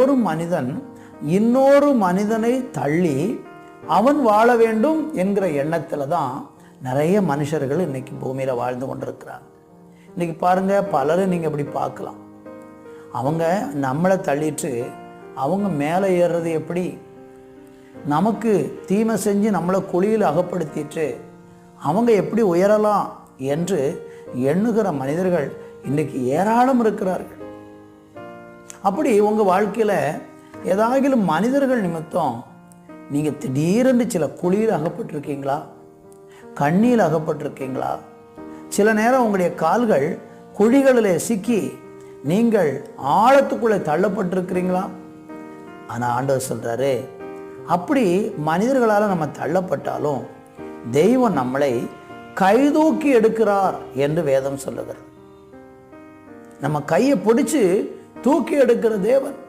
ஒரு மனிதன் இன்னொரு மனிதனை தள்ளி அவன் வாழ வேண்டும் என்கிற எண்ணத்துல தான் நிறைய மனுஷர்கள் இன்னைக்கு பூமியில வாழ்ந்து கொண்டிருக்கிறாங்க. இன்னைக்கு பாருங்க, பலரும் நீங்க இப்படி பார்க்கலாம். அவங்க நம்மளை தள்ளிட்டு அவங்க மேலே ஏறுறது எப்படி? நமக்கு தீமை செஞ்சு நம்மளை குழியில் அகப்படுத்திட்டு அவங்க எப்படி உயரலாம் என்று எண்ணுகிற மனிதர்கள் இன்னைக்கு ஏராளம் இருக்கிறார்கள். அப்படி உங்கள் வாழ்க்கையில் ஏதாகிலும் மனிதர்கள் நிமித்தம் நீங்கள் திடீரென்று சில குழியில் அகப்பட்டிருக்கீங்களா? கண்ணியில் அகப்பட்டிருக்கீங்களா? சில நேரம் உங்களுடைய கால்கள் குழிகளிலே சிக்கி நீங்கள் ஆழத்துக்குள்ளே தள்ளப்பட்டிருக்கிறீங்களா? ஆனால் ஆண்டவர் சொல்கிறாரு, அப்படி மனிதர்களால் நம்ம தள்ளப்பட்டாலும் தெய்வம் நம்மளை கைதூக்கி எடுக்கிறார் என்று வேதம் சொல்லுகிறது. நம்ம கையை பிடிச்சு தூக்கி எடுக்கிற தேவன்.